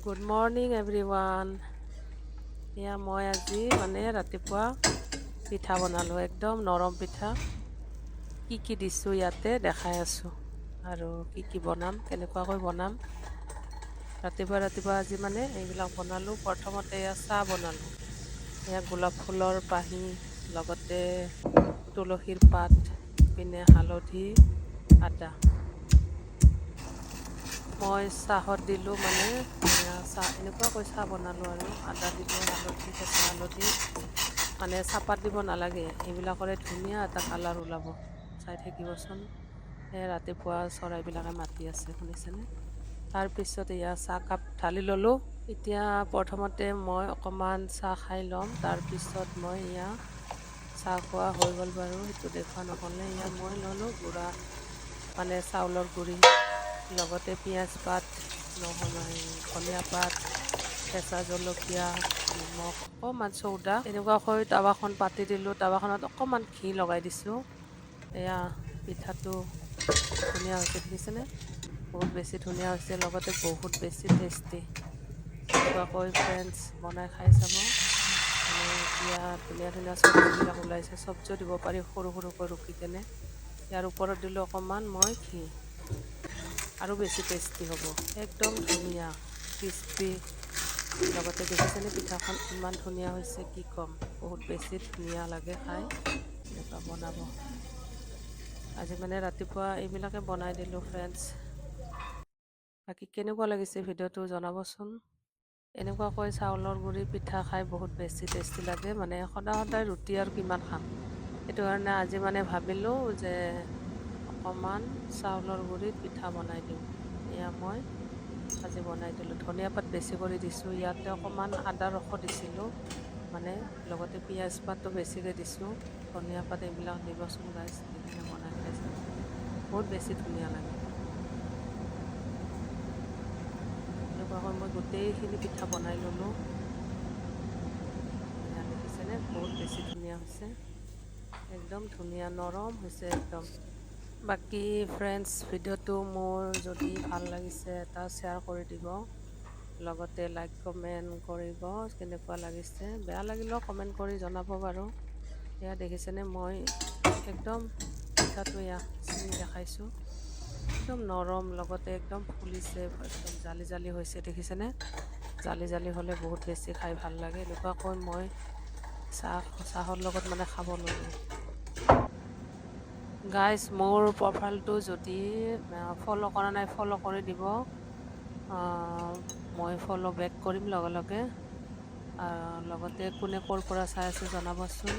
Good morning everyone. এয়া মই আজি ৰাতিপুৱা পিঠা বনালোঁ, একদম নৰম পিঠা। কি দিছোঁ ইয়াতে দেখাই আছোঁ, আৰু কি বনাম, কেনেকুৱাকৈ বনাম। ৰাতিপুৱা আজি এইবিলাক বনালোঁ। প্ৰথমতে এয়া চাহ বনালোঁ। এয়া গোলাপ ফুলৰ পাহি, লগতে তুলসীৰ পাত, ইপিনে হালধি, আদা। মই চাহত দিলোঁ চাহ এনেকুৱাকৈ চাহ বনালোঁ, আৰু আদা দিলোঁ, হালধি, কেঁচা হালধি। চাহপাত দিব নালাগে, এইবিলাকৰে ধুনীয়া এটা কালাৰ ওলাব। চাই থাকিবচোন। ৰাতিপুৱা চৰাইবিলাকে মাতি আছে, শুনিছেনে? তাৰপিছত এয়া চাহকাপ ঢালি ল'লোঁ। এতিয়া প্ৰথমতে মই অকণমান চাহ খাই ল'ম, তাৰপিছত মই এয়া চাহ খোৱা হৈ গ'ল বাৰু, সেইটো দেখুওৱা নহ'লে। এয়া মই ল'লোঁ গুড়া চাউলৰ গুড়ি, লগতে পিঁয়াজ পাত, ধনিয়া পাত, কেঁচা জলকীয়া, নিমখ, অকণমান চৌদা। এনেকুৱাকৈ টাৱাখন পাতি দিলোঁ। টাৱাখনত অকণমান ঘি লগাই দিছোঁ। এয়া পিঠাটো ধুনীয়া হৈছে, দেখিছেনে? বহুত বেছি ধুনীয়া হৈছে, লগতে বহুত বেছি টেষ্টি। এনেকুৱাকৈ ফ্ৰেণ্ডছ বনাই খাই চাব। এতিয়া ধুনীয়া চব্জিবিলাক ওলাইছে। চব্জিও দিব পাৰি, সৰু সৰুকৈ ৰুকি কেনে। ইয়াৰ ওপৰত দিলোঁ অকণমান মই ঘি, আৰু বেছি টেষ্টি হ'ব। একদম ধুনীয়া, ক্ৰিস্পি। লগতে দেখিছেনে পিঠাখন ইমান ধুনীয়া হৈছে, কি ক'ম। বহুত বেছি ধুনীয়া লাগে খাই। এনেকুৱা বনাব। আজি ৰাতিপুৱা এইবিলাকে বনাই দিলোঁ ফ্ৰেণ্ডছ। বাকী কেনেকুৱা লাগিছে ভিডিঅ'টো জনাবচোন। এনেকুৱাকৈ চাউলৰ গুড়ি পিঠা খাই বহুত বেছি টেষ্টি লাগে। সদায় ৰুটি আৰু কিমান খাম, সেইটো কাৰণে আজি ভাবিলোঁ যে অকণমান চাউলৰ গুড়িত পিঠা বনাই দিওঁ। এয়া মই আজি বনাই দিলোঁ। ধনিয়া পাত বেছি কৰি দিছোঁ। ইয়াতে অকণমান আদা ৰসো দিছিলোঁ, লগতে পিঁয়াজ পাতটো বেছিকৈ দিছোঁ। ধনিয়া পাত এইবিলাক দিবচোন গাইজ, দি কিনে বনাই খাই চাব, বহুত বেছি ধুনীয়া লাগে। এনেকুৱাকৈ মই গোটেইখিনি পিঠা বনাই ল'লোঁ। এয়া দেখিছেনে, বহুত বেছি ধুনীয়া হৈছে। একদম ধুনীয়া, নৰম হৈছে একদম। বাকী ফ্ৰেণ্ডছ, ভিডিঅ'টো মোৰ যদি ভাল লাগিছে এটা শ্বেয়াৰ কৰি দিব, লগতে লাইক কমেণ্ট কৰিব। কেনেকুৱা লাগিছে, বেয়া লাগিলেও কমেণ্ট কৰি জনাব বাৰু। এয়া দেখিছেনে, মই একদম পিঠাটো এয়া চিঙি দেখাইছোঁ। একদম নৰম, লগতে একদম ফুলিছে, একদম জালি জালি হৈছে, দেখিছেনে? জালি জালি হ'লে বহুত বেছি খাই ভাল লাগে। এনেকুৱাকৈ মই চাহৰ লগত খাব ল'লোঁ। গাইজ, মোৰ প্ৰফাইলটো যদি ফ'ল' কৰা নাই, ফ'ল' কৰি দিব। মই ফ'ল' বেক কৰিম লগে লগে। লগতে কোনে ক'ৰ পৰা চাই আছে জনাবচোন।